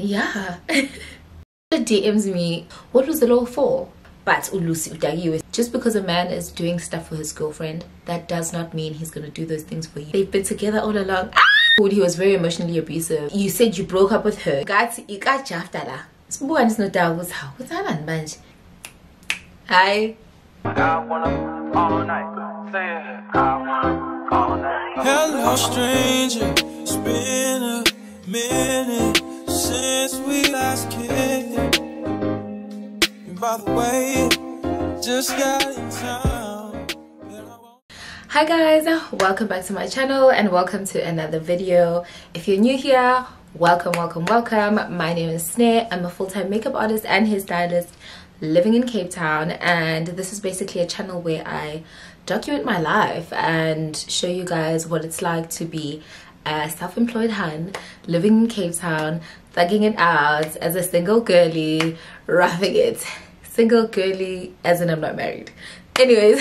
Yeah. DMs me, what was it all for? But ulusi udagiwe. Just because a man is doing stuff for his girlfriend, that does not mean he's gonna do those things for you. They've been together all along. He was very emotionally abusive. You said you broke up with her. Hi. Hello stranger, it's been a minute since we last kicked. And by the way, just got in town. Hi guys, welcome back to my channel and welcome to another video. If you're new here, welcome. My name is Snare. I'm a full-time makeup artist and hairstylist living in Cape Town, and this is basically a channel where I document my life and show you guys what it's like to be a self-employed hun living in Cape Town, thugging it out as a single girly, roughing it. Single girly as in I'm not married. Anyways,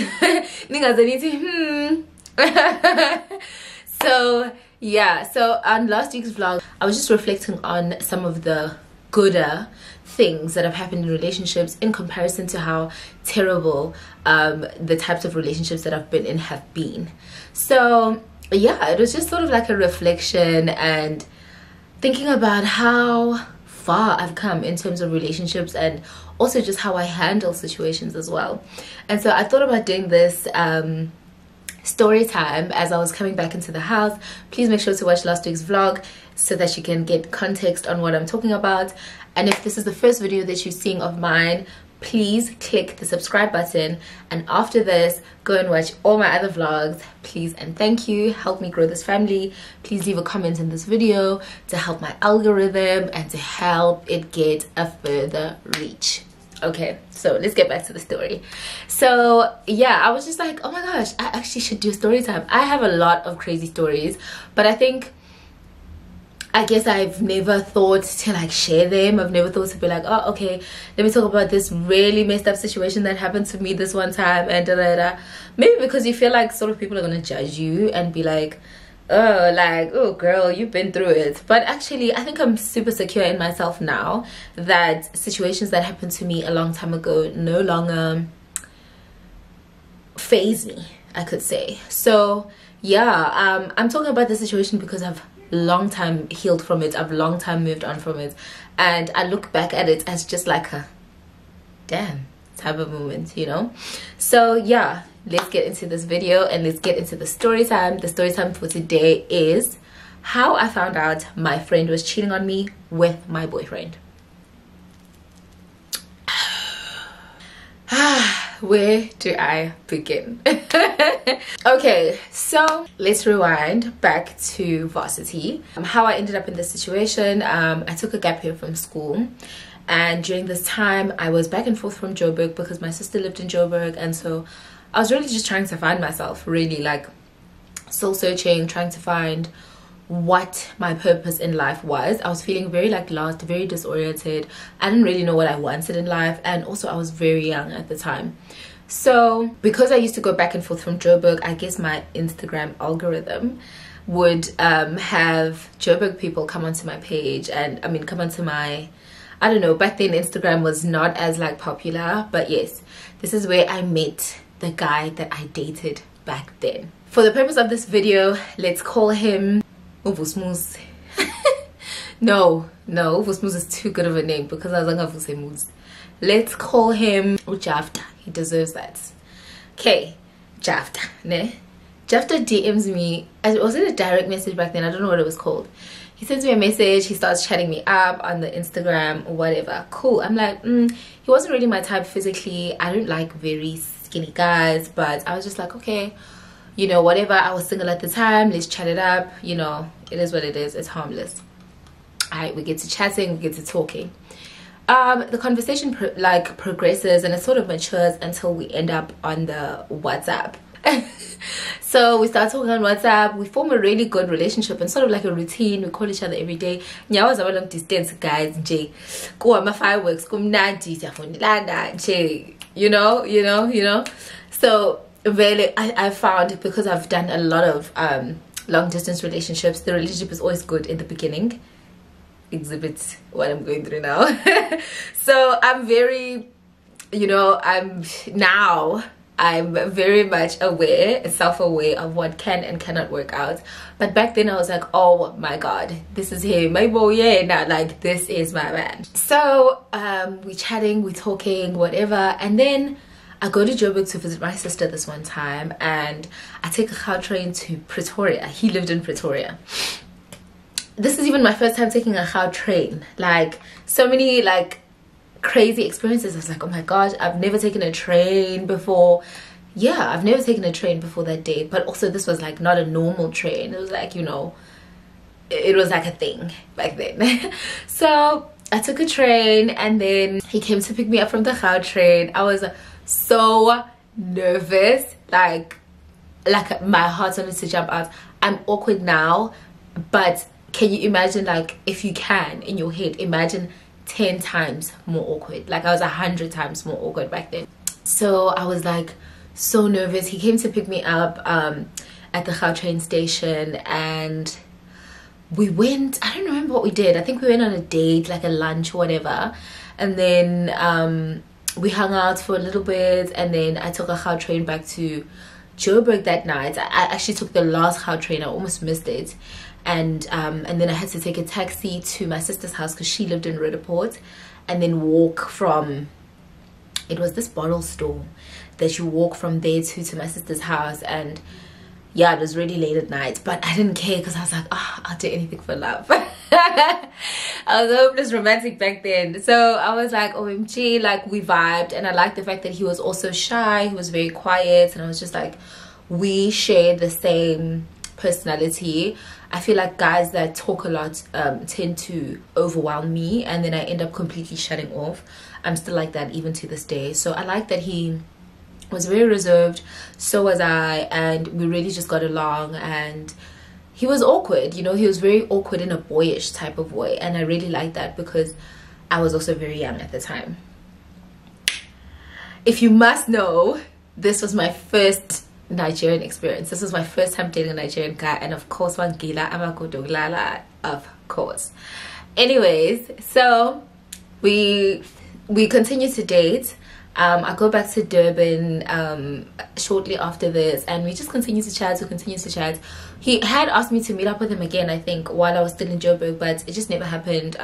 so yeah, so on last week's vlog I was just reflecting on some of the gooder things that have happened in relationships in comparison to how terrible the types of relationships that I've been in have been. So yeah, it was just sort of like a reflection and thinking about how far I've come in terms of relationships and also just how I handle situations as well. And so I thought about doing this story time as I was coming back into the house. Please make sure to watch last week's vlog so that you can get context on what I'm talking about. And if this is the first video that you're seeing of mine, please click the subscribe button, and after this go and watch all my other vlogs, please and thank you. Help me grow this family. Please leave a comment in this video to help my algorithm and to help it get a further reach. Okay, so let's get back to the story. So yeah, I was just like, oh my gosh, I actually should do a story time. I have a lot of crazy stories, but I guess I've never thought to like share them. I've never thought to be like, oh okay, let me talk about this really messed up situation that happened to me this one time and maybe because you feel like sort of people are gonna judge you and be like, oh, like, oh girl, you've been through it. But actually I think I'm super secure in myself now that situations that happened to me a long time ago no longer faze me, I could say. So yeah, I'm talking about the situation because I've long time healed from it. I've long time moved on from it, and I look back at it as just like a damn type of moment, you know. So yeah, let's get into this video and let's get into the story time. The story time for today is how I found out my friend was cheating on me with my boyfriend. Where do I begin? Okay, so let's rewind back to varsity. How I ended up in this situation. I took a gap year from school, and during this time I was back and forth from Joburg because my sister lived in Joburg, and so I was really just trying to find myself, really like soul searching, trying to find what my purpose in life was. I was feeling very like lost, very disoriented. I didn't really know what I wanted in life, and also I was very young at the time. So because I used to go back and forth from Joburg, I guess my Instagram algorithm would have Joburg people come onto my page, and I mean come onto my, I don't know, back then Instagram was not as like popular, but yes, this is where I met the guy that I dated back then. For the purpose of this video, let's call him Uvusmuz. no, Uvusmuz is too good of a name because I was like Uvusmuz. Let's call him Jafta. He deserves that. Okay, Jafta, ne? Jafta DMs me. It wasn't a direct message back then. I don't know what it was called. He sends me a message. He starts chatting me up on the Instagram or whatever. Cool. I'm like, he wasn't really my type physically. I don't like very skinny guys, but I was just like, okay, you know, whatever. I was single at the time, let's chat it up, you know, it is what it is, it's harmless. All right, we get to chatting, we get to talking. The conversation progresses and it sort of matures until we end up on the WhatsApp. So we start talking on WhatsApp. We form a really good relationship and sort of like a routine. We call each other every day. Nyawaza a long distance guys, nje go my fireworks, you know. So really I found, because I've done a lot of long distance relationships, the relationship is always good in the beginning. exhibit what I'm going through now. So I'm very, you know, I'm very much aware, self-aware of what can and cannot work out. But back then I was like, oh my god, this is him, my boy, yeah, now like this is my man. So we're chatting, we're talking, whatever, and then I go to Joburg to visit my sister this one time, and I take a car train to Pretoria. He lived in Pretoria. This is even my first time taking a car train. Like, so many like crazy experiences. I was like, oh my gosh, I've never taken a train before. Yeah, I've never taken a train before that day. But also this was like not a normal train. It was like, you know, it was like a thing back then. So I took a train, and then he came to pick me up from the car train. I was so nervous, like my heart wanted to jump out. I'm awkward now, but can you imagine, like, if you can in your head imagine 10 times more awkward? Like I was 100 times more awkward back then. So I was like so nervous. He came to pick me up at the Gautrain station, and we went, I don't remember what we did. I think we went on a date, like a lunch or whatever, and then we hung out for a little bit, and then I took a Gautrain back to Joburg that night. I actually took the last Gautrain. I almost missed it. And then I had to take a taxi to my sister's house because she lived in Rudderport, and then walk from, it was this bottle store that you walk from there to my sister's house. And yeah, it was really late at night, but I didn't care because I was like, oh, I'll do anything for love. I was a hopeless romantic back then. So I was like, OMG, like we vibed. And I liked the fact that he was also shy, he was very quiet, and I was just like, we shared the same personality. I feel like guys that talk a lot tend to overwhelm me, and then I end up completely shutting off. I'm still like that even to this day. So I like that he was very reserved, so was I, and we really just got along. And he was awkward, you know, he was very awkward in a boyish type of way, and I really liked that because I was also very young at the time. If you must know, this was my first Nigerian experience. This was my first time dating a Nigerian guy, and of course Wangila Amakodoglala, of course. Anyways, so we continued to date. I go back to Durban shortly after this, and we just continue to chat. He had asked me to meet up with him again, I think, while I was still in Joburg, but it just never happened.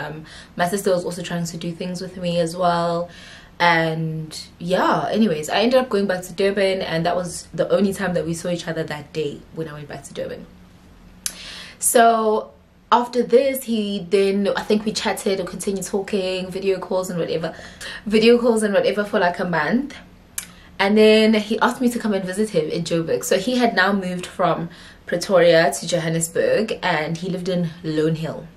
My sister was also trying to do things with me as well. And yeah, anyways, I ended up going back to Durban, and that was the only time that we saw each other that day when I went back to Durban. So after this, I think we chatted or continued talking, video calls and whatever for like a month. And then he asked me to come and visit him in Joburg. So he had now moved from Pretoria to Johannesburg, and he lived in Lone Hill.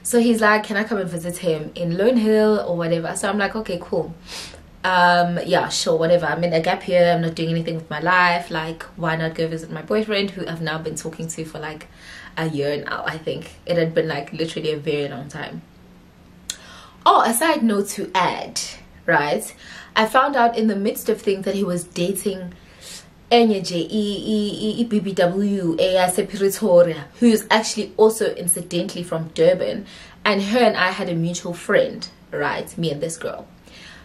So he's like, can I come and visit him in Lone Hill or whatever? So I'm like, okay, cool. Yeah, sure, whatever. I'm in a gap here. I'm not doing anything with my life. Like, why not go visit my boyfriend, who I've now been talking to for like a year now, I think. It had been like literally a very long time. Oh, a side note to add, right? I found out in the midst of things that he was dating BBW Pretoria, who's actually also incidentally from Durban, and her and I had a mutual friend, right? Me and this girl.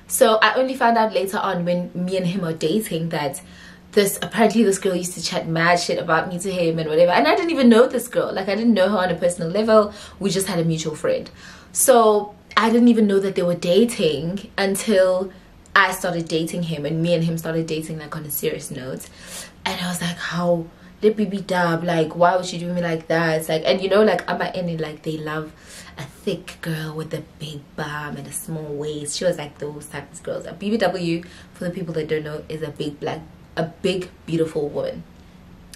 So I only found out later on, when me and him are dating, that apparently this girl used to chat mad shit about me to him and whatever, and I didn't even know this girl. Like, I didn't know her on a personal level. We just had a mutual friend. So I didn't even know that they were dating until I started dating him, and me and him started dating like on a serious note. And I was like, how did BB Dub, like, why would she do me like that? It's like, and you know, like, I'm my ending, like, they love a thick girl with a big bum and a small waist. She was like those types of girls. A BBW, for the people that don't know, is a big beautiful woman,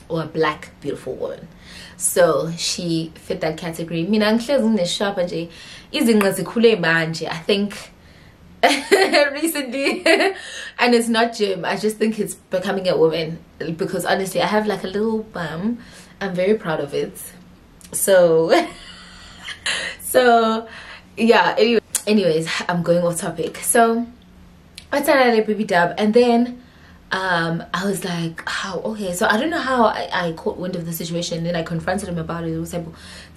or a black beautiful woman. So she fit that category. Mina ngihlezi ngineshop nje izinqa zikhule manje, I think. Recently. And it's not gym, I just think it's becoming a woman, because honestly I have like a little bum. I'm very proud of it. So yeah, anyways, I'm going off topic. So I started baby dub, and then I was like, how, okay, so I don't know how I caught wind of the situation. Then I confronted him about it. It was like,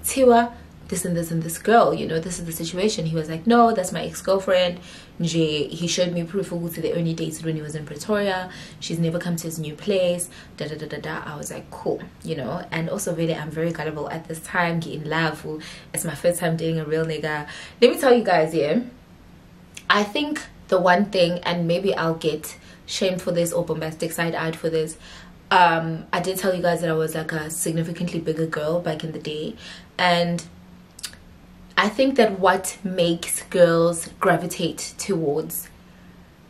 Tiwa, this and this and this girl, you know, this is the situation. He was like, no, that's my ex-girlfriend. He showed me proof of they only dated when he was in Pretoria. She's never come to his new place, da da da da da. I was like, cool, you know. And also really, I'm very gullible at this time, getting love. It's my first time dating a real nigga. Let me tell you guys, yeah, I think the one thing, and maybe I'll get shamed for this or bombastic side-eyed for this, I did tell you guys that I was like a significantly bigger girl back in the day, and I think that what makes girls gravitate towards,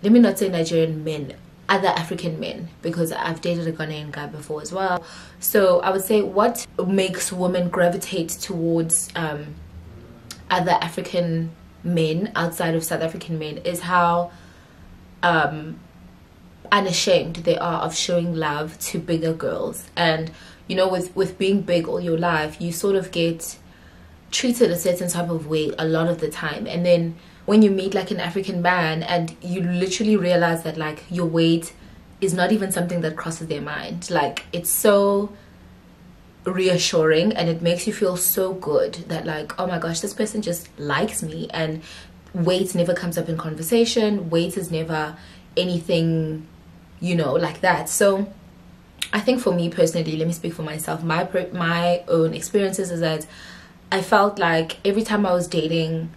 let me not say Nigerian men, other African men, because I've dated a Ghanaian guy before as well. So I would say what makes women gravitate towards other African men outside of South African men is how unashamed they are of showing love to bigger girls. And you know, with being big all your life, you sort of get treated a certain type of way a lot of the time, and then when you meet like an African man and you literally realize that like your weight is not even something that crosses their mind, like it's so reassuring and it makes you feel so good that like, oh my gosh, this person just likes me. And weight never comes up in conversation, weight is never anything, you know, like that. So I think for me personally, let me speak for myself, my own experiences is that I felt like every time I was dating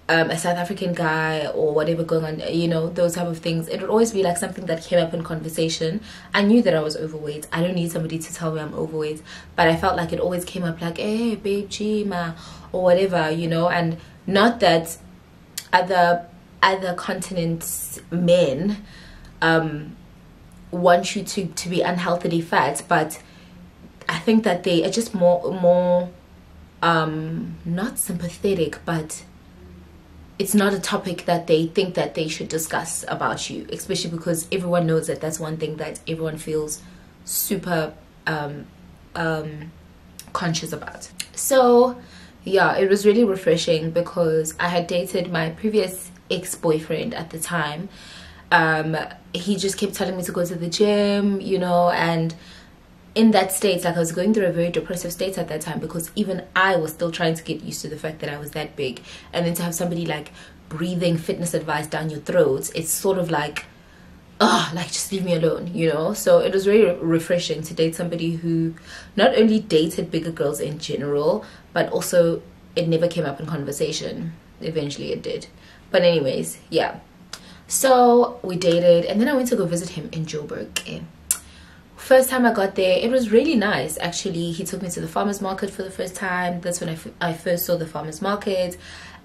a South African guy or whatever going on, you know, those type of things, it would always be like something that came up in conversation. I knew that I was overweight. I don't need somebody to tell me I'm overweight, but I felt like it always came up like, hey babe, Gma, or whatever, you know. And not that other continents men want you to be unhealthily fat, but I think that they are just more not sympathetic, but it's not a topic that they think that they should discuss about you, especially because everyone knows that that's one thing that everyone feels super conscious about. So yeah, it was really refreshing because I had dated my previous ex-boyfriend at the time. He just kept telling me to go to the gym, you know, and in that state, like I was going through a very depressive state at that time, because even I was still trying to get used to the fact that I was that big, and then to have somebody like breathing fitness advice down your throat, it's sort of like, oh, like just leave me alone, you know. So it was very refreshing to date somebody who not only dated bigger girls in general, but also it never came up in conversation. Eventually it did, but anyways, yeah. So we dated, and then I went to go visit him in Joburg. First time I got there, it was really nice actually. He took me to the farmers market for the first time. That's when I first saw the farmers market,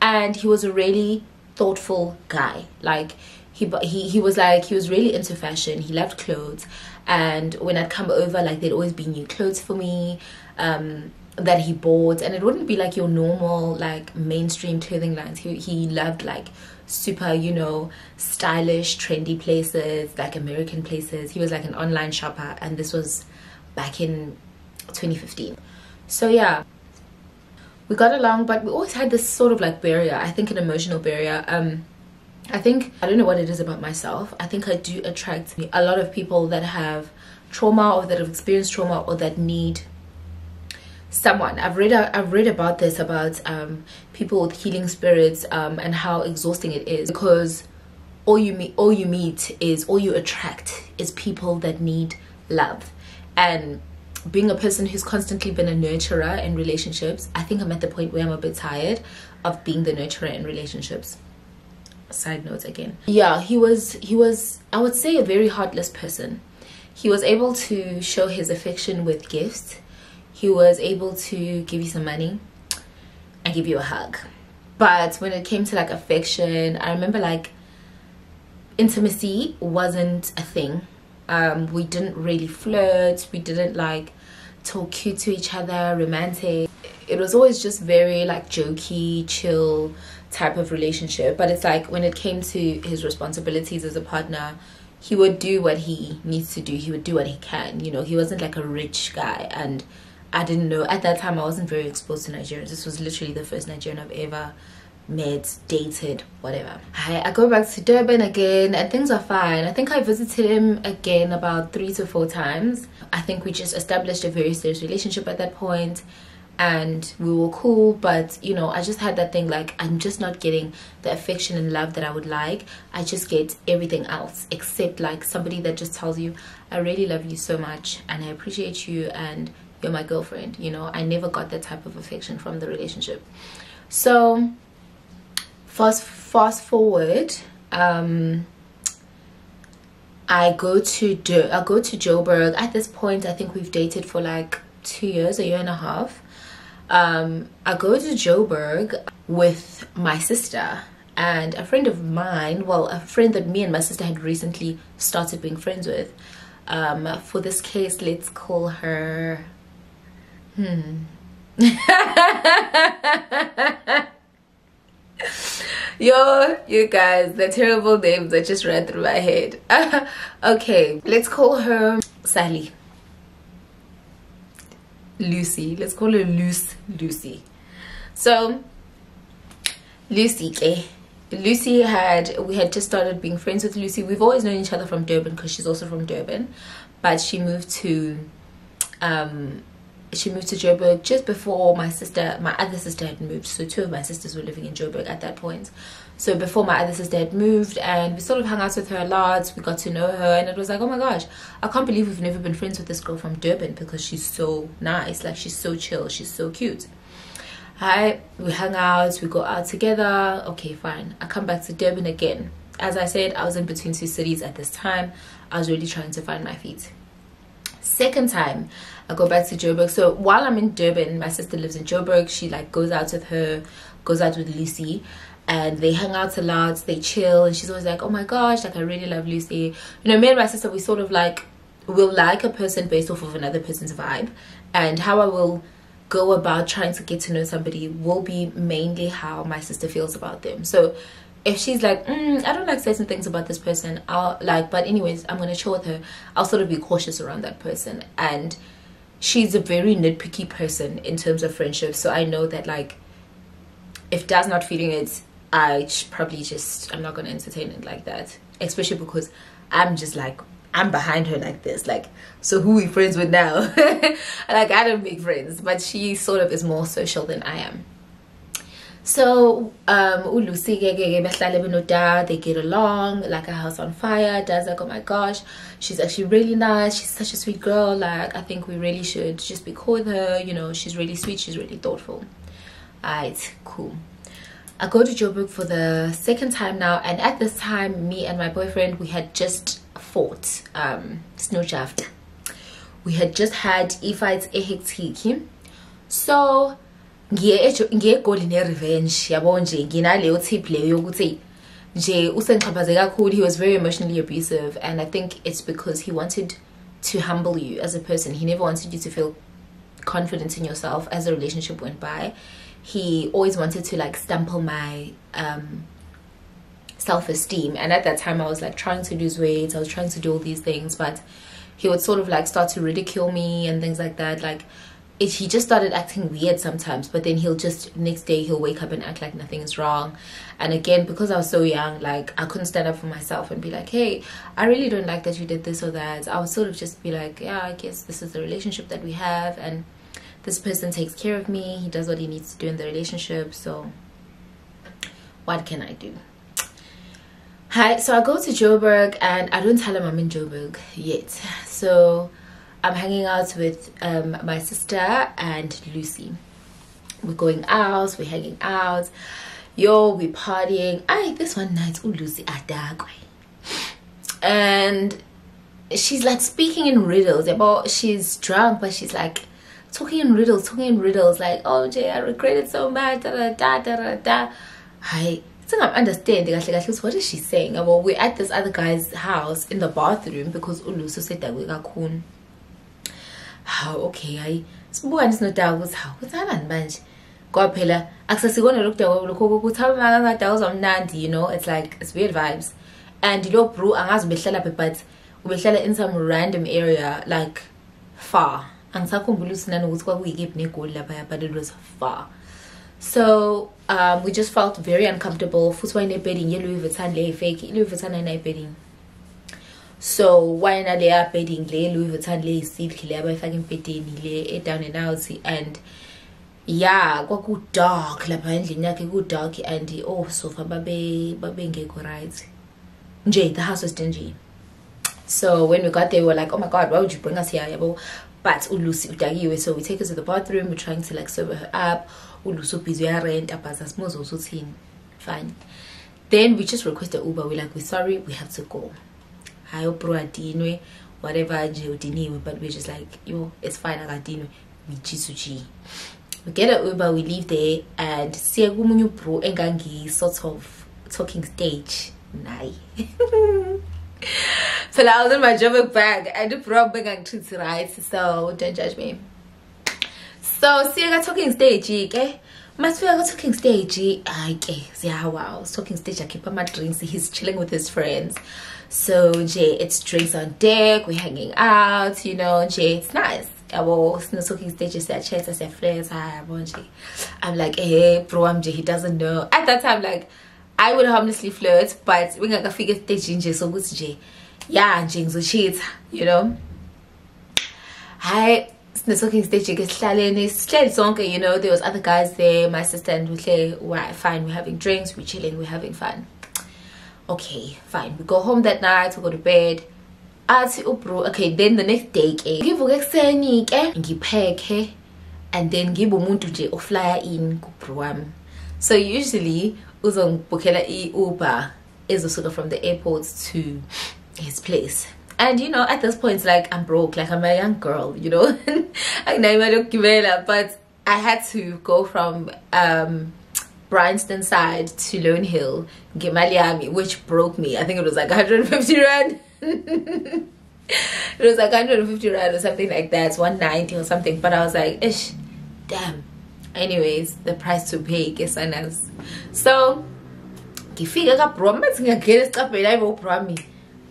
and he was a really thoughtful guy. Like he was really into fashion. He loved clothes, and when I'd come over, like there'd always be new clothes for me that he bought, and it wouldn't be like your normal like mainstream clothing lines. He loved like super, you know, stylish trendy places, like American places. He was like an online shopper, and this was back in 2015. So yeah, we got along, but we always had this sort of like barrier, I think an emotional barrier. I don't know what it is about myself. I think I do attract a lot of people that have trauma or that have experienced trauma or that need someone. I've read about this, about people with healing spirits, and how exhausting it is, because all you attract is people that need love. And being a person who's constantly been a nurturer in relationships, I think I'm at the point where I'm a bit tired of being the nurturer in relationships. Side note again. Yeah, he was I would say a very heartless person. He was able to show his affection with gifts. He was able to give you some money and give you a hug. But when it came to like affection, I remember like intimacy wasn't a thing. We didn't really flirt. We didn't like talk cute to each other, romantic. It was always just very like jokey, chill type of relationship. But it's like when it came to his responsibilities as a partner, he would do what he needs to do. He would do what he can. You know, he wasn't like a rich guy, and I didn't know at that time. I wasn't very exposed to Nigerians. This was literally the first Nigerian I've ever met, dated, whatever. I go back to Durban again, and things are fine. I think I visited him again about 3 to 4 times. I think we just established a very serious relationship at that point. and we were cool, but you know, I just had that thing like I'm just not getting the affection and love that I would like. I just get everything else except like somebody that just tells you, I really love you so much and I appreciate you and you're my girlfriend. You know, I never got that type of affection from the relationship. So fast forward, I go to Joburg. At this point, I think we've dated for like 2 years, a year and a half. I go to Joburg with my sister and a friend of mine, well, a friend that me and my sister had recently started being friends with. For this case, let's call her Yo, you guys, the terrible names that just ran through my head. Okay, let's call her Sally. Lucy, let's call her Lucy. So Lucy, we had just started being friends with Lucy. We've always known each other from Durban because she's also from Durban, but she moved to Joburg just before my other sister had moved. So 2 of my sisters were living in Joburg at that point. So before my other sister had moved, and we sort of hung out with her a lot. We got to know her, and it was like, oh my gosh, I can't believe we've never been friends with this girl from Durban because she's so nice. Like, she's so chill, she's so cute. We hung out, we go out together. Okay, fine. I come back to Durban again. As I said, I was in between 2 cities at this time. I was really trying to find my feet. Second time I go back to Joburg. So while I'm in Durban, my sister lives in Joburg. She like goes out with Lucy, and they hang out a lot, they chill, and she's always like, oh my gosh, like I really love Lucy. You know, me and my sister, we sort of like will like a person based off of another person's vibe, and how I will go about trying to get to know somebody will be mainly how my sister feels about them. So if she's like, I don't like certain things about this person, but anyways, I'm gonna chill with her, I'll sort of be cautious around that person. And she's a very nitpicky person in terms of friendship, so I know that like if Dad's not feeling it, I'm not gonna entertain it like that, especially because I'm just like, I'm behind her like this, like, so who are we friends with now? Like, I don't make friends, but she sort of is more social than I am. So Lucy, they get along like a house on fire. Dad's like, oh my gosh, she's actually really nice, she's such a sweet girl, like I think we really should just be cool with her, you know, she's really sweet, she's really thoughtful. Alright, cool. I go to Joburg for the second time now, and at this time, me and my boyfriend, we had just fought. Snowshaft. We had just had e-fights ehectic. So ngiye revenge yabo nje nginaleyo tip leyo yokuthi nje usengiqhabaze kakhulu. He was very emotionally abusive, and I think it's because he wanted to humble you as a person. He never wanted you to feel confident in yourself. As the relationship went by, he always wanted to like stample my self-esteem, and at that time I was like trying to lose weight, I was trying to do all these things, but he would sort of like start to ridicule me and things like that. Like he just started acting weird sometimes, but then he'll just next day he'll wake up and act like nothing is wrong. And again, because I was so young, like I couldn't stand up for myself and be like, hey, I really don't like that you did this or that. I would sort of just be like, yeah, I guess this is the relationship that we have, and this person takes care of me, he does what he needs to do in the relationship, so what can I do? Hi, so I go to Joburg, and I don't tell him I'm in Joburg yet. So I'm hanging out with my sister and Lucy. We're going out, we're hanging out, we're partying. This one night, Lucy adagwe, and she's like speaking in riddles. She's drunk, but she's like talking in riddles, like, oh Jay, I regret it so much, da da da da. I think I'm understanding what is she saying. Well, we're at this other guy's house in the bathroom because Uluso said that we got cool. How okay, I spoke no doubt was how what's that bunch. God pela access gonna look down, you know, it's like it's weird vibes. And bro, but we in some random area, like far. But it was far. So we just felt very uncomfortable. So why not they are bedding Louis Vuitton seat down and out, and yeah, kwaku dark lapha endlini yakhe ku dark and oh sofa babe ngekho right. Nje the house was dingy. So when we got there we were like, oh my god, why would you bring us here, yabo? But uLucy udakiwe, so we take her to the bathroom, we're trying to like sober her up. uLucy busy rent up. Fine. Then we just requested Uber. We're like, we're sorry, we have to go. I hope dinwe whatever but we're just like, yo, it's fine, I got dinwe. We get an Uber, we leave there, and see a woman bro engangi sort of talking stage. Nah. So I was in my Joburg bag. I do probably going to right, so don't judge me. So see, I got talking stage, okay? Must be I got talking stage, okay? See how I was talking stage. I keep on my drinks. He's chilling with his friends. So Jay, it's drinks on deck. We're hanging out, you know. Jay, it's nice. I was no talking stage. I said, "Chat," I said, "Friends, hi, I'm like, hey, bro, I'm Jay. He doesn't know." At that time, like, I would harmlessly flirt, but we got figure stage Jay, so good Jay. Yeah, Jing's a cheat, you know. Hi, the talking stage, you know, there was other guys there, my sister and we say, right, fine, we're having drinks, we're chilling, we're having fun. Okay, fine. We go home that night, we go to bed. Okay, then the next day, and then give umuntu nje oflyer in kubro. So usually uzongibukela Uber ezosuka from the airport to his place. And you know, at this point, like, I'm broke, like I'm a young girl, you know. But I had to go from Bryanston side to Lone Hill, Gemaliami, which broke me. I think it was like 150 rand. It was like 150 rand or something like that, 190 or something. But I was like, ish, damn. Anyways, the price to pay, guess I know. So ngifika ka bro, mathi ngiyagena esicabheni ayibo bro wami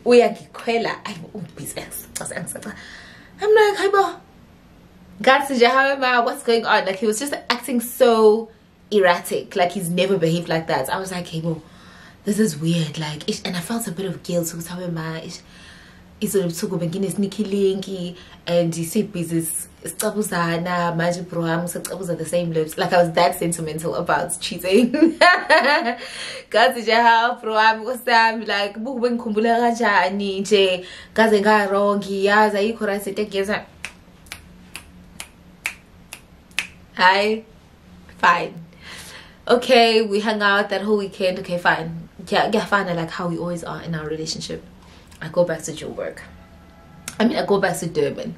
uyangikhwela ayibo business. I'm like, hayibo ngathi nje however, what's going on? Like, he was just acting so erratic, like he's never behaved like that. I was like, hey bro, this is weird, like, and I felt a bit of guilt because however it's a sneaky linky and you see business manje bro are the same lips. Like, I was that sentimental about cheating. Gazi jaha bro am like ngikhumbula kanjani nje gaze ngarongi yaza yikho right segeza. Hi, fine. Okay, we hung out that whole weekend. Okay, fine. Yeah, fine. Like how we always are in our relationship. I go back to Joburg. I go back to Durban.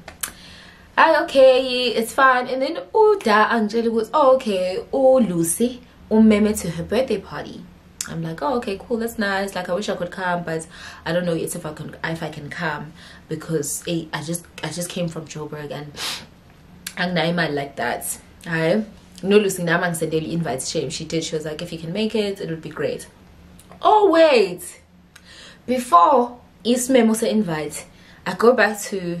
Okay, it's fine. And then Angela was, okay, Lucy, Meme to her birthday party. I'm like, oh, okay, cool, that's nice. Like, I wish I could come, but I don't know yet if I can come because I just came from Joburg and Naima like that. No, Lucy Namang said daily invites shame. She did. She was like, if you can make it, it would be great. Oh wait, before Isme Musa invite, I go back to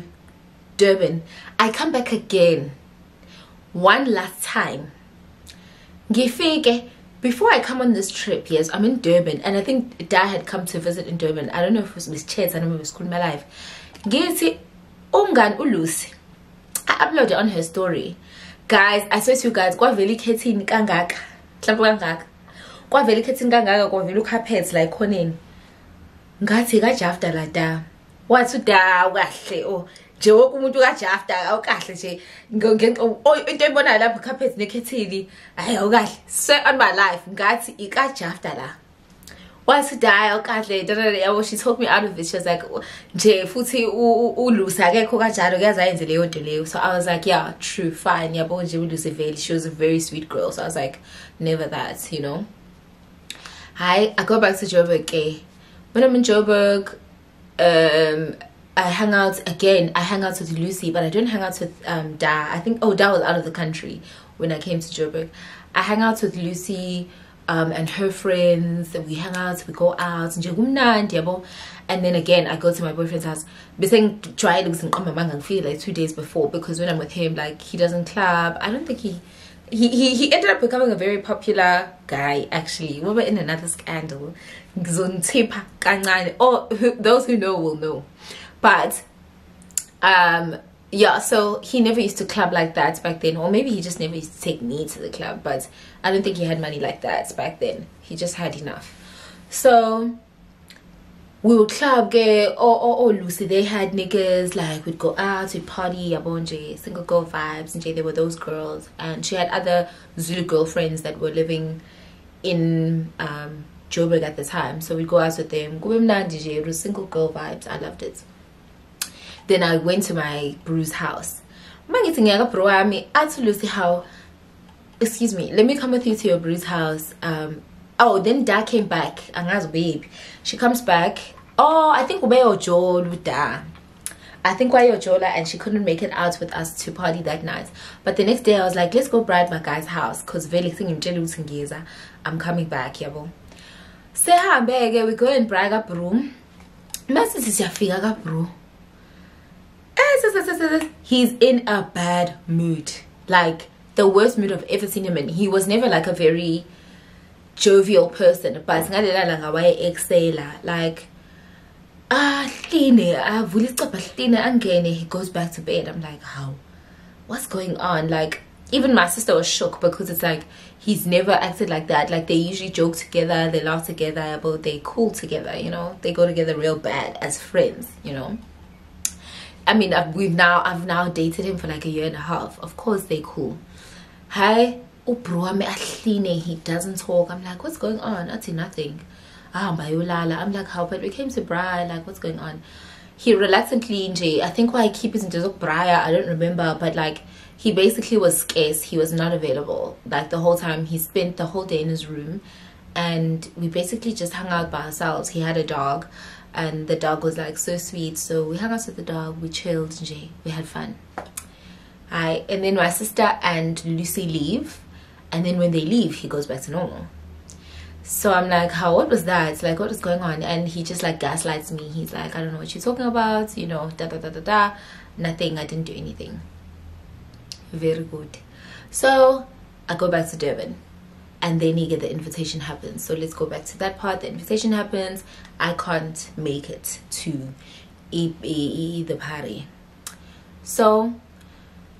Durban. I come back again one last time. Before I come on this trip, yes, I'm in Durban, and I think Dad had come to visit in Durban. I don't know if it was Miss Chets, I don't know if it was School My Life. Ungan uLucy, I uploaded on her story. Guys, I swear to you guys, kwa veli khetini kangaka. Mhlawumbe kangaka. Kwa veli khetini kangaka kwa veli carpets like khoneni. Ngathi kajafta la da. Wathi da kahle oh. Nje wonke umuntu kajafta awukahle nje. Into ebona lapha carpets nekhethini. Hayi awukahle. Swear on my life, ngathi ikajafta la. Wathi da awukahle. She took me out of it. She was like, nje futhi uLucy akekho kanjalo kuyaza yenze leyo nto leyo. So I was like, yeah, true, fine. Yabo nje uLucy vele. She was a very sweet girl. So I was like, never that, you know. I go back to Joburg. When I'm in Joburg, I hang out again. I hang out with Lucy, but I don't hang out with Da. I think Da was out of the country when I came to Joburg. I hang out with Lucy and her friends. We hang out, we go out, and then again I go to my boyfriend's house. Try to feel like 2 days before, because when I'm with him, like, he doesn't club. I don't think he ended up becoming a very popular guy, actually. We were in another scandal. Those who know will know. But Yeah, so he never used to club like that back then, or maybe he just never used to take me to the club, but I don't think he had money like that back then. He just had enough. So we would club, or Lucy, they had niggas, like we'd go out, we'd party, abonje, single girl vibes, and there were those girls, and she had other Zulu girlfriends that were living in Joburg at the time, so we'd go out with them. It was single girl vibes. I loved it. Then I went to my bro's house. Excuse me, let me come with you to your bro's house. Oh, then Dad came back. Babe, she comes back. Oh, I think I think and she couldn't make it out with us to party that night. But the next day I was like, let's go bride my guy's house, because I'm coming back, yabo. Say we go and brag up room. He's in a bad mood, like the worst mood I've ever seen him in. He was never like a very jovial person, but like he goes back to bed. I'm like, how? What's going on? Like, even my sister was shook, because it's like he's never acted like that. Like, they usually joke together, they laugh together, but they cool together, you know, they go together real bad as friends, you know. I mean, I've now dated him for like a year and a half. Of course they cool. Hi, oh bro, he doesn't talk. I'm like, what's going on? I see nothing. I'm like, how? But we came to Brian, like, what's going on? He reluctantly, I think why he keeps into Brian, I don't remember, but like, he basically was scarce. He was not available like the whole time. He spent the whole day in his room, and we basically just hung out by ourselves. He had a dog, and the dog was like so sweet, so we hung out with the dog, we chilled, we had fun. And then my sister and Lucy leave, and then when they leave, he goes back to normal. So I'm like, what was that? Like, what is going on? And he just like gaslights me. He's like, I don't know what you're talking about, you know, nothing, I didn't do anything. Very good. So I go back to Durban, and then the invitation happens. So let's go back to that part. The invitation happens. I can't make it to the party. So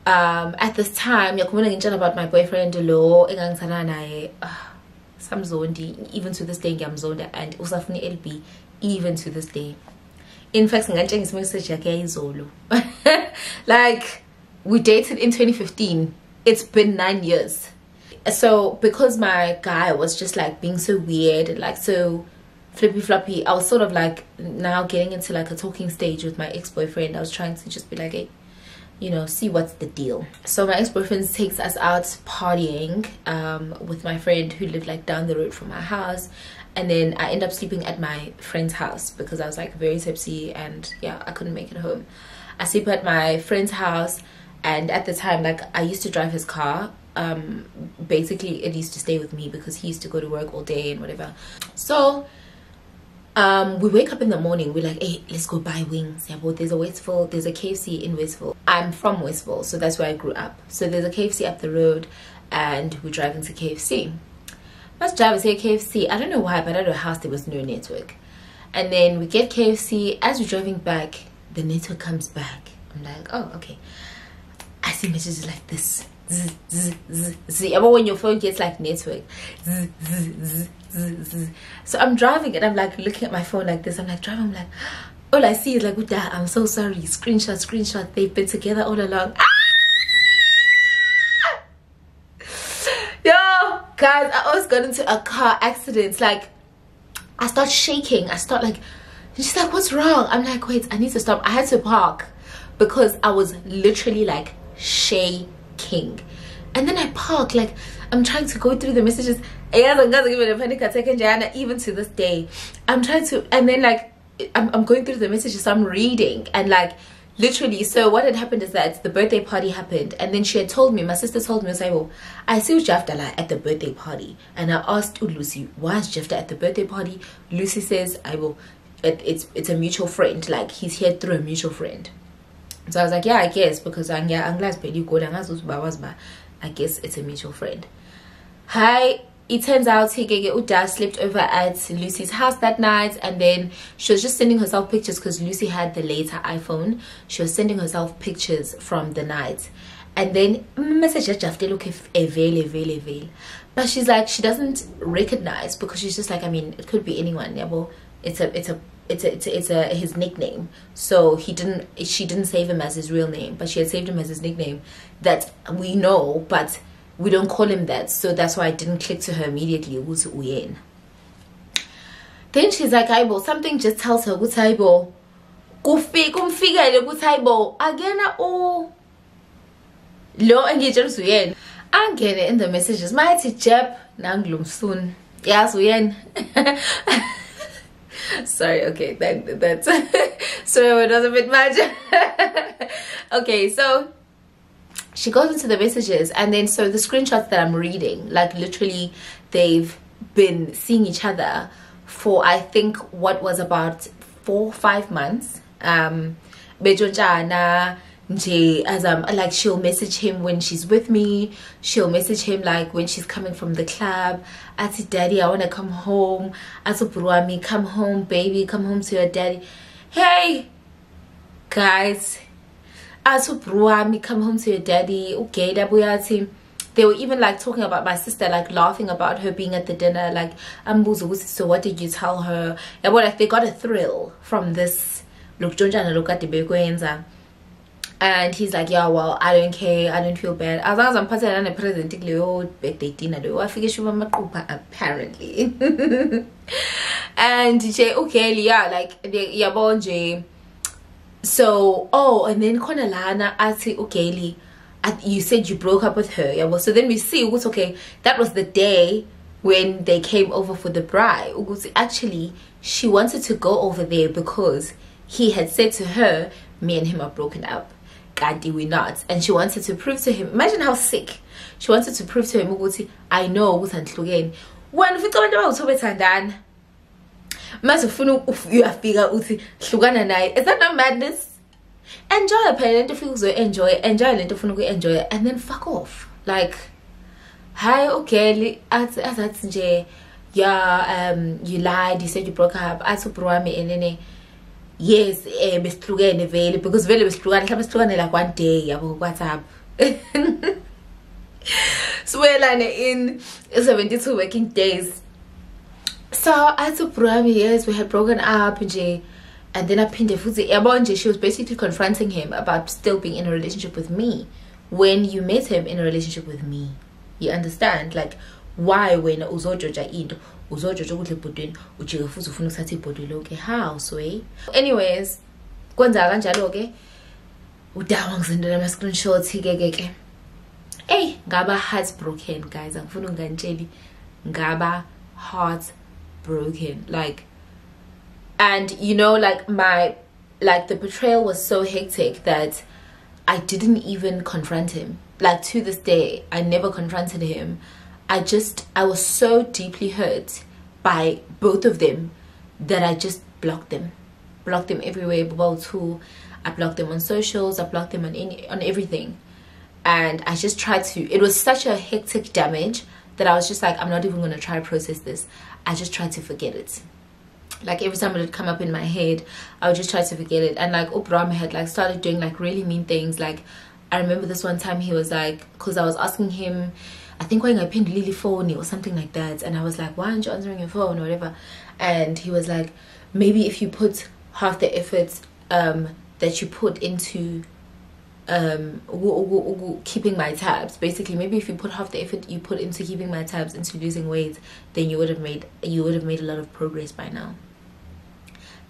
at this time, about my boyfriend even to this day I'm zoned, and usafuni LB even to this day. In fact, like, we dated in 2015. It's been 9 years. So because my guy was just like being so weird and like so flippy floppy, I was sort of like now getting into like a talking stage with my ex-boyfriend. I was trying to just be like, hey, you know, see what's the deal. So my ex-boyfriend takes us out partying with my friend who lived like down the road from my house, and then I end up sleeping at my friend's house because I was like very tipsy, and yeah, I couldn't make it home. I sleep at my friend's house, and at the time, like, I used to drive his car. Basically it used to stay with me because he used to go to work all day and whatever. So we wake up in the morning, we're like, hey, let's go buy wings. Yeah, but there's a KFC in Westville. I'm from Westville, so that's where I grew up. So there's a KFC up the road, and we drive into KFC. Let's drive to KFC. I don't know why, but at our house there was no network. And then we get KFC. As we're driving back, the network comes back. I'm like, oh, okay. I see messages like this. Zzz, zzz, zzz, zzz. But when your phone gets like network, zzz, zzz, zzz, zzz, zzz. So I'm driving and I'm like looking at my phone like this. I'm like driving, I'm like, all I see is like, what that? I'm so sorry. Screenshot. They've been together all along. Yo, guys, I almost got into a car accident. Like, I start shaking. I start like, she's like, what's wrong? I'm like, wait, I need to stop. I had to park because I was literally like shaking. And then I park, like, I'm trying to go through the messages. I'm giving a panic attack, and even to this day I'm trying to, and then like I'm going through the messages, so I'm reading, and like literally, so what had happened is that the birthday party happened, and then she had told me, my sister told me, I see Jafta at the birthday party. And I asked Lucy, why is Jafta at the birthday party? Lucy says, it's a mutual friend, like he's here through a mutual friend. So I was like, yeah, I guess, because I guess it's a mutual friend. Hi, it turns out Uda slept over at Lucy's house that night, and then she was just sending herself pictures because Lucy had the later iPhone. She was sending herself pictures from the night, and then message but she's like, she doesn't recognize, because she's just like, I mean, it could be anyone. Yeah, well, it's his nickname. So she didn't save him as his real name, but she had saved him as his nickname that we know, but we don't call him that. So that's why I didn't click to her immediately. Then she's like, Aibo, something just tells her, Aibo, again, oh, lo engaged uyen. Angene in the messages, mighty chap, nanglum soon. Yes, uyen. Sorry, okay, that's so it was a bit much. Okay, so she goes into the messages, and then so the screenshots that I'm reading, like literally they've been seeing each other for, I think, what was about 4 or 5 months. Bejonjana as like, she'll message him when she's with me, she'll message him like when she's coming from the club, Ati daddy, I want to come home, Ati Bruami, come home baby, come home to your daddy. Hey guys, Ati Bruami, come home to your daddy. Okay, they were even like talking about my sister, like laughing about her being at the dinner, like so what did you tell her? Yeah, but like they got a thrill from this. Look, look at the and he's like, yeah, well, I don't care, I don't feel bad as long as I'm passing on a present birthday dinner. I figure she was apparently. And he said, okay, yeah, like yeah, bonje. So and then Konalana, I say, okay, you said you broke up with her. Yeah, well, so then we see what's okay, that was the day when they came over for the bride. Actually, she wanted to go over there because he had said to her, me and him are broken up. God, did we not? And she wanted to prove to him, imagine how sick. She wanted to prove to him, I know when we come about Tobetandana, you are figure is that not madness? Enjoy a parent if you enjoy it, enjoy it, and then fuck off. Like, hi, okay, yeah, you lied, you said you broke up, I took me and yes, beslugene because vele beslugane like one day yabo WhatsApp. So we're in 72 working days. So I told Brami, yes, we had broken up, and then I pinned a she was basically confronting him about still being in a relationship with me when you met him in a relationship with me. You understand? Like, why when uzojoja into uzojoja kuhle bodweni ujike futhi ufuna ukuthatha ibhodwe ke how so anyways kwenza kanjalo ke udawa ngizendela ama screenshots ke hey ngaba heartbroken guys, angifuna unganitsheli ngaba heartbroken, like, and you know, like the betrayal was so hectic that I didn't even confront him. Like, to this day I never confronted him. I was so deeply hurt by both of them that I just blocked them everywhere. I blocked them on socials, I blocked them on everything, and I just tried to. It was such a hectic damage that I was just like, I'm not even gonna try to process this. I just tried to forget it. Like, every time it would come up in my head, I would just try to forget it. And like Obraham had like started doing like really mean things. Like, I remember this one time he was like, because I was asking him, I think when I pinned Lily phone or something like that, and I was like, why aren't you answering your phone or whatever? And he was like, maybe if you put half the effort that you put into keeping my tabs, basically, maybe if you put half the effort you put into keeping my tabs, into losing weight, then you would have made a lot of progress by now.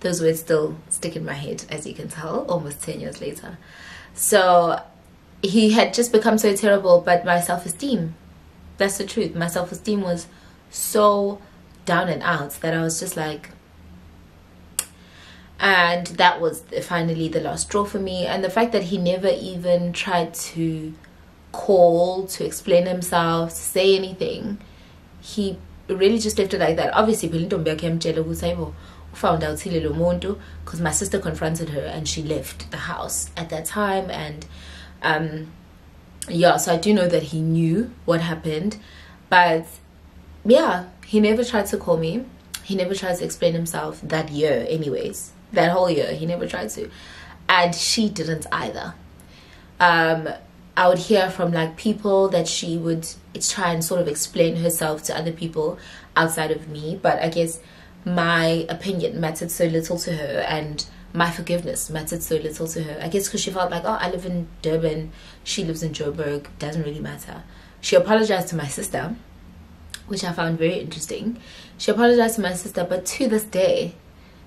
Those words still stick in my head, as you can tell, almost 10 years later. So he had just become so terrible, but my self-esteem, that's the truth, my self-esteem was so down and out that I was just like, and that was finally the last straw for me. And the fact that he never even tried to call, to explain himself, to say anything, he really just left it like that. Obviously found out because my sister confronted her and she left the house at that time. And yeah, so I do know that he knew what happened, but yeah, he never tried to call me. He never tried to explain himself that year anyways. That whole year, he never tried to. And she didn't either. I would hear from like people that she would try and sort of explain herself to other people outside of me, but I guess my opinion mattered so little to her, and my forgiveness mattered so little to her. I guess because she felt like, oh, I live in Durban, she lives in Joburg, doesn't really matter. She apologized to my sister, which I found very interesting. She apologized to my sister, but to this day,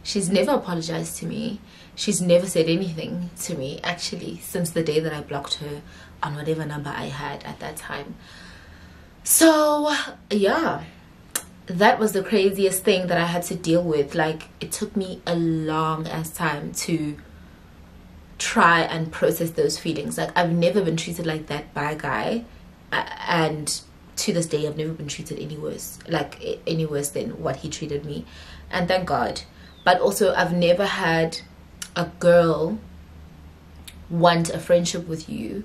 she's never apologized to me. She's never said anything to me, actually, since the day that I blocked her on whatever number I had at that time. So, yeah, that was the craziest thing that I had to deal with. Like, it took me a long ass time to try and process those feelings. Like, I've never been treated like that by a guy, and to this day I've never been treated any worse, like any worse than what he treated me, and thank God. But also, I've never had a girl want a friendship with you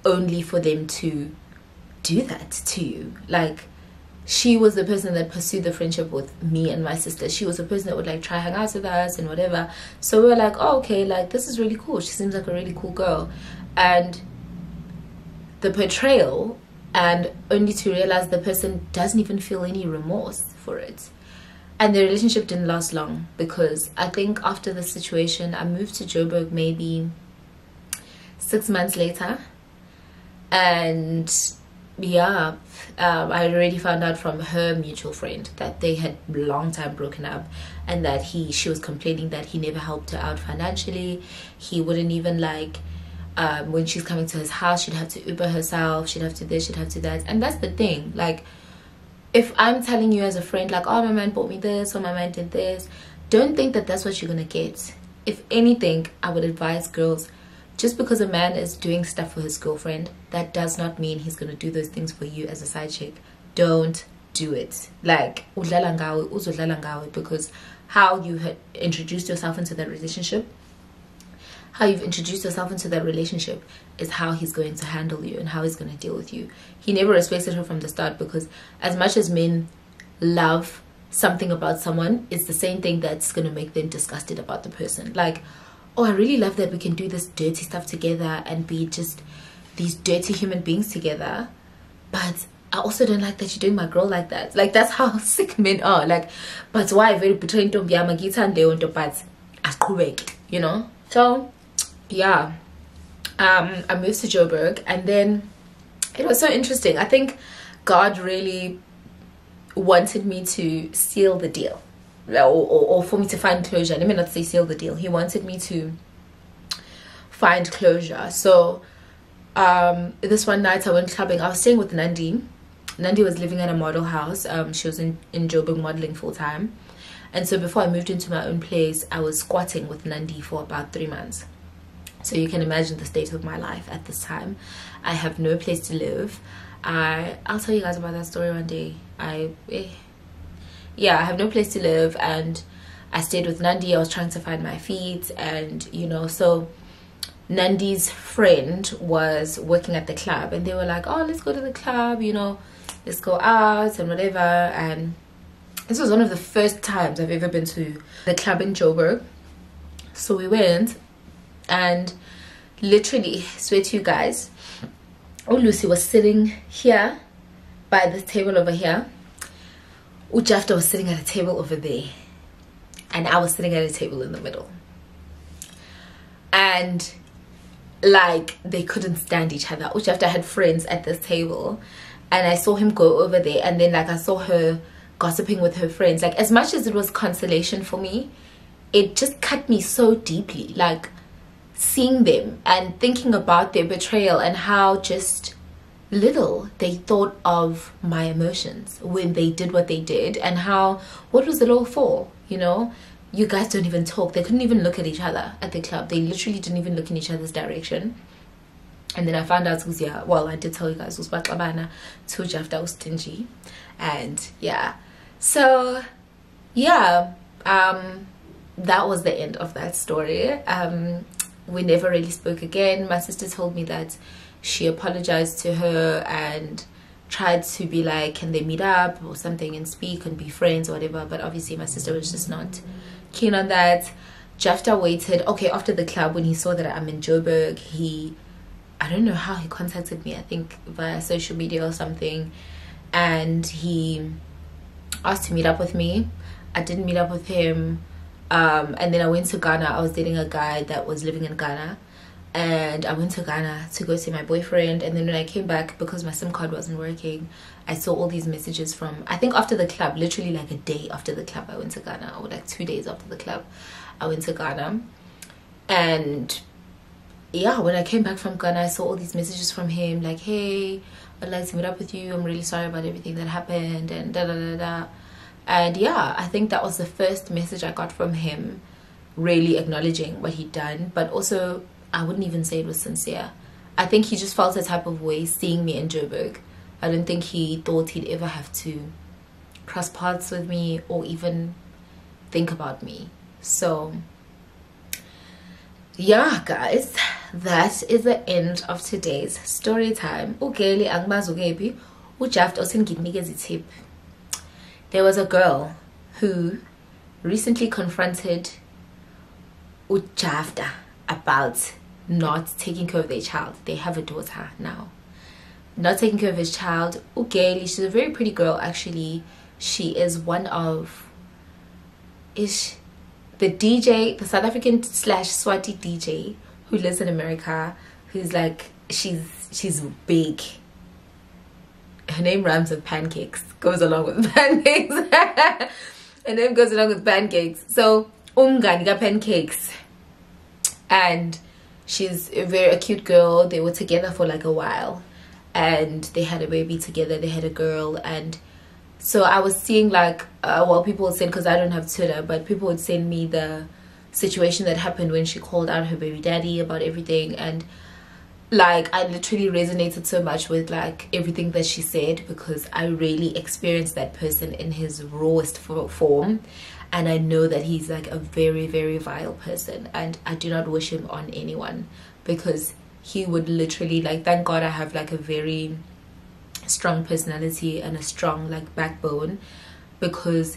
only for them to do that to you. Like, she was the person that pursued the friendship with me and my sister. She was the person that would like try hang out with us and whatever. So we were like, oh, okay, like this is really cool, she seems like a really cool girl. And the betrayal, and only to realize the person doesn't even feel any remorse for it. And the relationship didn't last long, because I think after the situation, I moved to Joburg maybe 6 months later. And yeah, I had already found out from her mutual friend that they had long time broken up, and that she was complaining that he never helped her out financially. He wouldn't even like, when she's coming to his house, she'd have to Uber herself, she'd have to this, she'd have to that. And that's the thing, like, if I'm telling you as a friend, like, oh, my man bought me this, or my man did this, don't think that that's what you're gonna get. If anything, I would advise girls, just because a man is doing stuff for his girlfriend, that does not mean he's gonna do those things for you as a side chick. Don't do it. Like, udlala ngawe, uzodlala ngawe, because how you had introduced yourself into that relationship, is how he's going to handle you and how he's going to deal with you. He never respected her from the start, because as much as men love something about someone, it's the same thing that's going to make them disgusted about the person. Like, oh, I really love that we can do this dirty stuff together and be just these dirty human beings together, but I also don't like that you're doing my girl like that. Like, that's how sick men are. Like, but why very between but you know? So yeah, I moved to Joburg, and then it was so interesting. I think God really wanted me to seal the deal, or for me to find closure. Let me not say seal the deal. He wanted me to find closure. So this one night I went clubbing. I was staying with Nandi. Nandi was living in a model house. She was in Joburg modeling full time. And so before I moved into my own place, I was squatting with Nandi for about 3 months. So you can imagine the state of my life at this time. I have no place to live. I'll tell you guys about that story one day. Yeah, I have no place to live, and I stayed with Nandi. I was trying to find my feet, and you know, so Nandi's friend was working at the club, and they were like, oh, let's go to the club, you know, let's go out and whatever. And this was one of the first times I've ever been to the club in Joburg. So we went, and literally, swear to you guys, Lucy was sitting here by this table over here. Ujafta was sitting at a table over there, and I was sitting at a table in the middle. And like, they couldn't stand each other. Ujafta had friends at this table, and I saw him go over there, and then like I saw her gossiping with her friends. Like, as much as it was consolation for me, it just cut me so deeply. Like, seeing them and thinking about their betrayal and how just little they thought of my emotions when they did what they did, and how, what was it all for? You know, you guys don't even talk. They couldn't even look at each other at the club. They literally didn't even look in each other's direction. And then I found out, yeah, well, I did tell you guys, was Baklabana to Jafta was stingy. And yeah, so yeah, that was the end of that story. We never really spoke again. My sister told me that she apologized to her, and tried to be like, can they meet up or something and speak and be friends or whatever, but obviously my sister was just not keen on that. Jafta waited. Okay, after the club, when he saw that I'm in Joburg, I don't know how he contacted me, I think via social media or something, and he asked to meet up with me. I didn't meet up with him, and then I went to Ghana. I was dating a guy that was living in Ghana, and I went to Ghana to go see my boyfriend. And then when I came back, because my SIM card wasn't working, I saw all these messages from, I think after the club, literally like a day after the club, I went to Ghana, or like 2 days after the club, I went to Ghana. And yeah, when I came back from Ghana, I saw all these messages from him like, hey, I'd like to meet up with you, I'm really sorry about everything that happened, and da da da da. And yeah, I think that was the first message I got from him, really acknowledging what he'd done. But also, I wouldn't even say it was sincere. I think he just felt a type of way seeing me in Joburg. I don't think he thought he'd ever have to cross paths with me or even think about me. So yeah, guys, that is the end of today's story time. There was a girl who recently confronted Ujafta about not taking care of their child. They have a daughter now. Not taking care of his child. Ugeli, she's a very pretty girl actually. She is one of the DJ, the South African / Swati DJ who lives in America, who's like, she's big. Her name rhymes with pancakes, goes along with pancakes. Her name goes along with pancakes. So Umganiga pancakes. And she's a cute girl. They were together for like a while, and they had a baby together. They had a girl. And so I was seeing like well, people would send, because I don't have Twitter, but people would send me the situation that happened when she called out her baby daddy about everything. And like, I literally resonated so much with like everything that she said, because I really experienced that person in his rawest form. And I know that he's like a very, very vile person, and I do not wish him on anyone, because he would literally, like, thank God I have like a very strong personality and a strong like backbone, because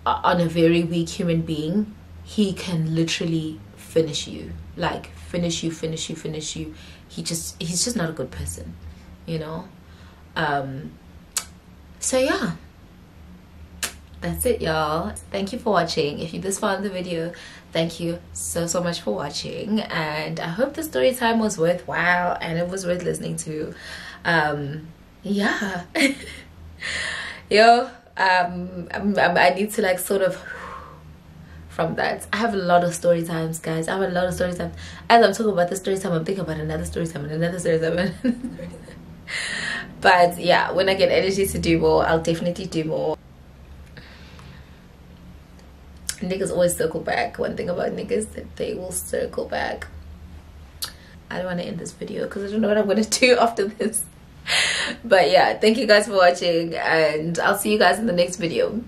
on a very weak human being, he can literally finish you, like finish you. He's just not a good person, you know. So yeah, that's it, y'all. Thank you for watching. If you this far in the video, thank you so much for watching, and I hope the story time was worthwhile and it was worth listening to. Yeah. Yo, I need to like sort of from that. I have a lot of story times, guys. I have a lot of story times. As I'm talking about the story time, I'm thinking about another story time and another story time. But yeah, when I get energy to do more, I'll definitely do more. Niggas always circle back. One thing about niggas, that they will circle back. I don't want to end this video because I don't know what I'm going to do after this. But yeah, thank you guys for watching, and I'll see you guys in the next video.